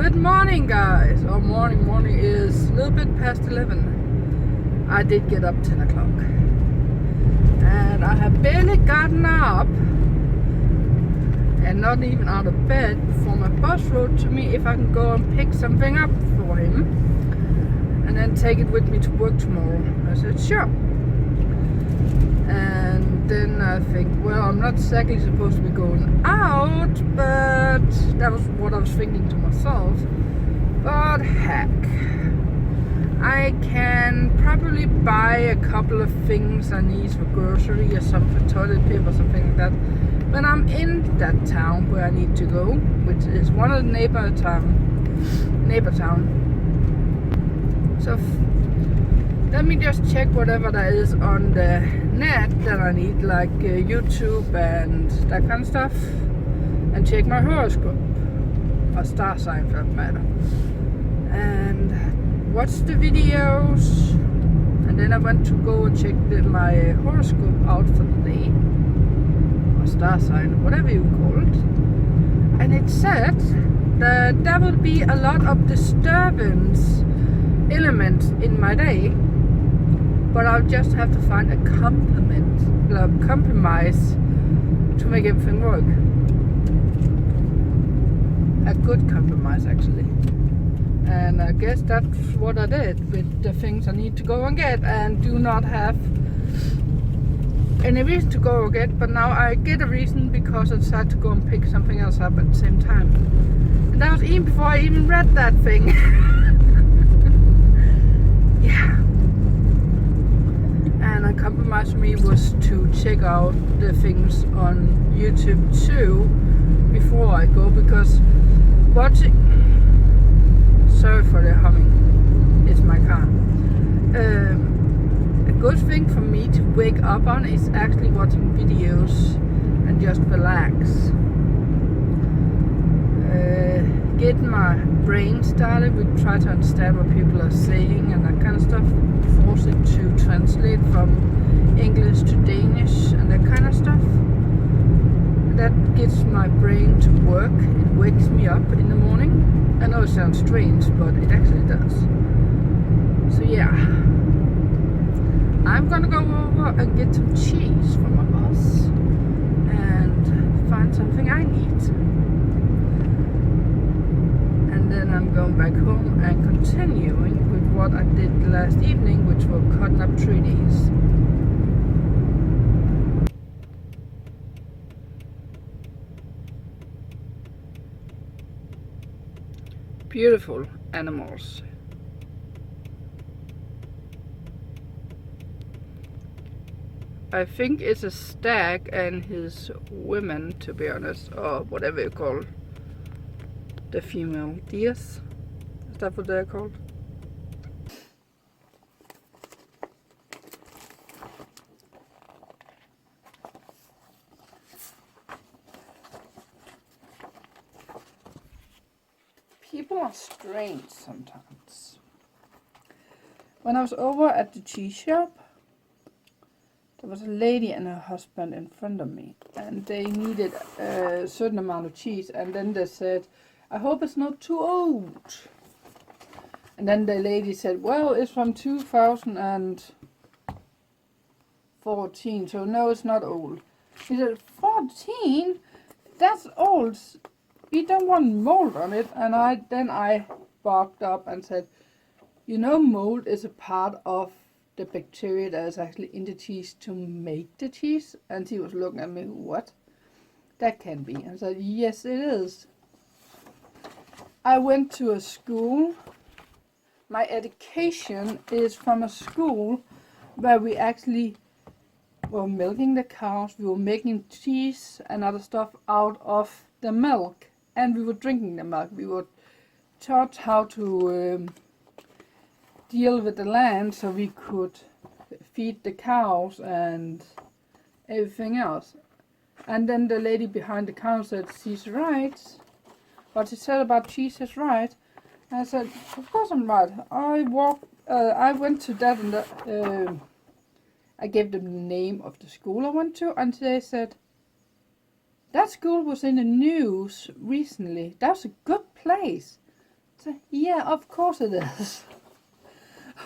Good morning, guys. Or morning is a little bit past 11. I did get up 10 o'clock. And I have barely gotten up and not even out of bed before my boss wrote to me if I can go and pick something up for him and then take it with me to work tomorrow. I said, sure. And then I think, well, I'm not exactly supposed to be going out, but that was what I was thinking to myself. But heck, I can probably buy a couple of things I need for grocery or something, toilet paper or something like that, when I'm in that town where I need to go, which is one of the neighbor town. So let me just check whatever there is on the net that I need, like YouTube and that kind of stuff, and check my horoscope, or star sign for that matter, and watch the videos. And then I went to go and check my horoscope out for the day, or star sign, whatever you call it, and it said that there will be a lot of disturbance elements in my day, but I'll just have to find a compromise to make everything work. A good compromise, actually. And I guess that's what I did with the things I need to go and get, and do not have any reason to go and get, but now I get a reason because I decided to go and pick something else up at the same time. And that was even before I even read that thing. Yeah. And a compromise for me was to check out the things on YouTube too before I go, because watching, sorry for the humming, it's my car. A good thing for me to wake up on is actually watching videos and just relax. Get my brain started, we try to understand what people are saying and that kind of stuff, force it to translate from English to Danish and that kind of stuff. That gets my brain to work. It wakes me up in the morning. I know it sounds strange, but it actually does. So yeah, I'm gonna go over and get some cheese from my boss and find something I need. And then I'm going back home and continuing with what I did last evening, which were cutting up trees. Beautiful animals. I think it's a stag and his women, to be honest, or whatever you call the female deers. Is that what they're called? People are strange sometimes. When I was over at the cheese shop, there was a lady and her husband in front of me, and they needed a certain amount of cheese, and then they said, I hope it's not too old. And then the lady said, well, it's from 2014, so no, it's not old. He said, 14? That's old. We don't want mold on it. And then I barked up and said, you know, mold is a part of the bacteria that is actually in the cheese to make the cheese. And he was looking at me, what? That can be. I said, yes, it is. I went to a school. My education is from a school where we actually were milking the cows. We were making cheese and other stuff out of the milk. And we were drinking the milk. We were taught how to deal with the land so we could feed the cows and everything else. And then the lady behind the counter said, she's right. What she said about cheese is right. And I said, of course I'm right. I went to that and I gave them the name of the school I went to, and they said, that school was in the news recently. That's a good place. So, yeah, of course it is.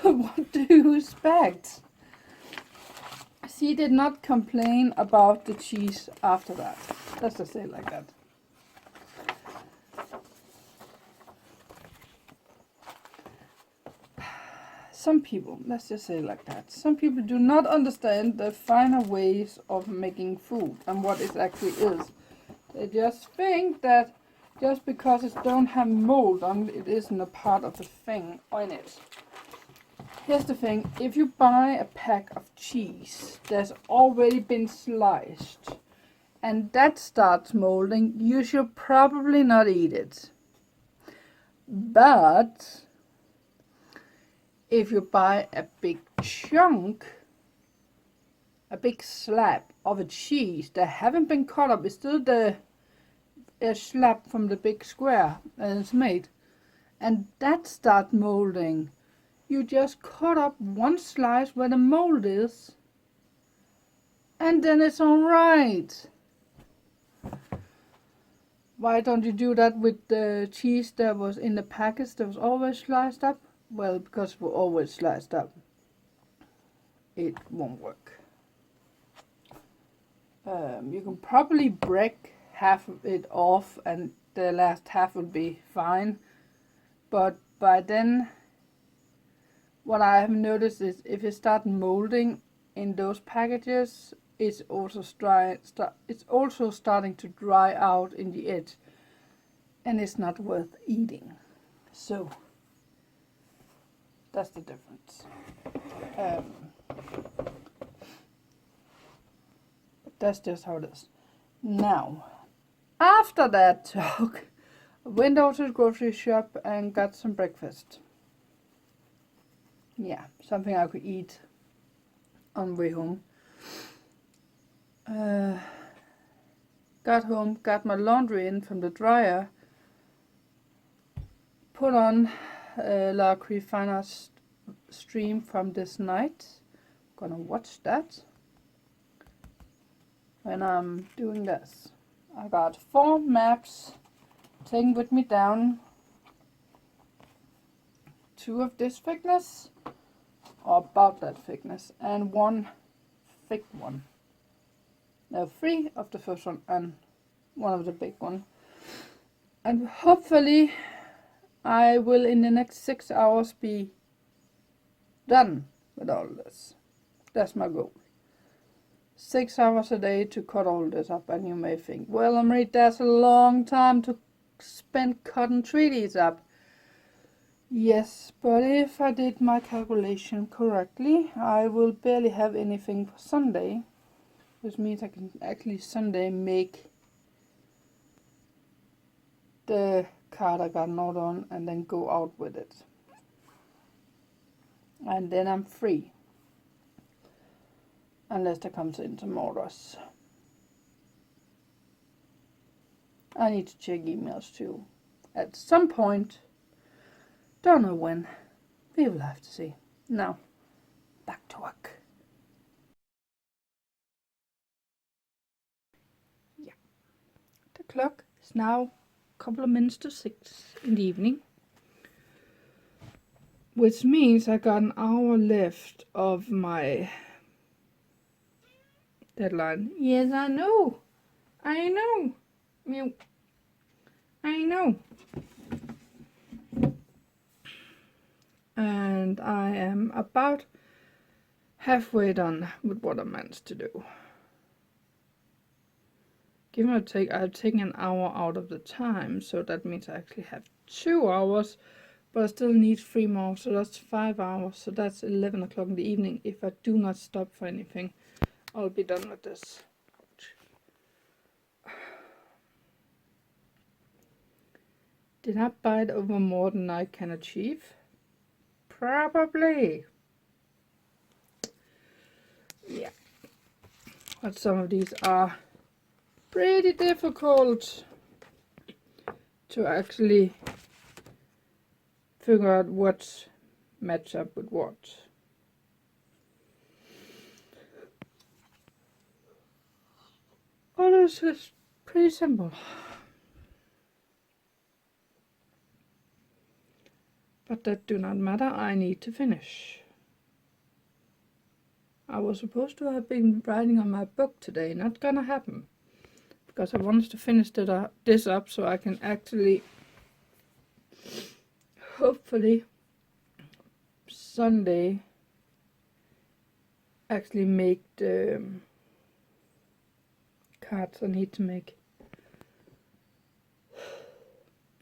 What do you expect? She did not complain about the cheese after that. Let's just say it like that. Some people, let's just say it like that, some people do not understand the finer ways of making food and what it actually is. They just think that just because it don't have mold on it, it isn't a part of the thing on it. Here's the thing, if you buy a pack of cheese that's already been sliced and that starts molding, you should probably not eat it. But if you buy a big chunk, a big slab of a cheese that haven't been cut up, it's still the slab from the big square that it's made, and that starts molding, you just cut up one slice where the mold is, and then it's alright. Why don't you do that with the cheese that was in the package that was always sliced up? Well, because we're always sliced up, it won't work. You can probably break half of it off and the last half will be fine. But by then, what I have noticed is if it starts molding in those packages, it's also starting to dry out in the edge, and it's not worth eating. So that's the difference. But that's just how it is. Now, after that talk, I went out to the grocery shop and got some breakfast. Yeah, something I could eat on the way home. Got home, got my laundry in from the dryer, put on La Crefina's stream from this night. Gonna watch that when I'm doing this. I got 4 maps taken with me down. 2 of this thickness, or about that thickness, and 1 thick one. No, 3 of the first one and 1 of the big one. And hopefully I will in the next 6 hours be done with all this. That's my goal. 6 hours a day to cut all this up, and you may think, well, Marie, that's a long time to spend cutting treaties up. Yes, but if I did my calculation correctly, I will barely have anything for Sunday, which means I can actually Sunday make the card I got an order on and then go out with it. And then I'm free. Unless there comes in some orders. I need to check emails too. At some point. Don't know when. We will have to see. Now, back to work. Yeah. The clock is now a couple of minutes to 6 in the evening. Which means I got an hour left of my deadline. Yes, I know. I know. I know. And I am about halfway done with what I managed to do. Give or take, I've taken an hour out of the time, so that means I actually have 2 hours, but I still need 3 more, so that's 5 hours, so that's 11 o'clock in the evening. If I do not stop for anything, I'll be done with this. Did I bite over more than I can achieve? Probably. Yeah. But some of these are pretty difficult to actually figure out what match up with what. Oh, this is pretty simple. But that do not matter, I need to finish. I was supposed to have been writing on my book today, not gonna happen. Because I wanted to finish this up so I can actually, hopefully, Sunday, actually make the cards I need to make.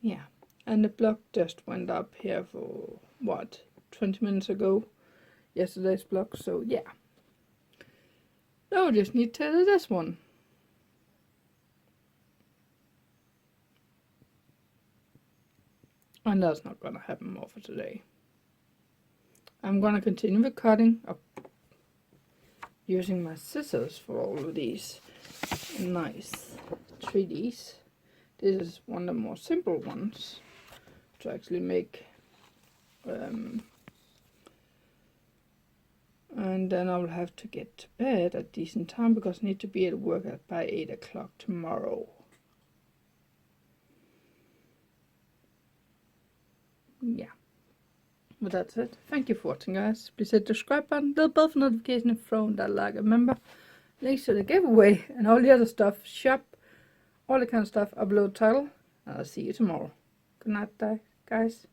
Yeah, and the blog just went up here for, what, 20 minutes ago? Yesterday's blog, so yeah. Now I just need to edit this one. And that's not gonna happen more for today. I'm gonna continue with cutting up, using my scissors for all of these nice 3Ds. This is one of the more simple ones to actually make. And then I will have to get to bed at decent time because I need to be at work by 8 o'clock tomorrow. Yeah. But that's it. Thank you for watching, guys. Please hit the subscribe button, little bell for notification, throw that like. Remember, links to the giveaway and all the other stuff, shop, all the kind of stuff, upload title. And I'll see you tomorrow. Good night, guys.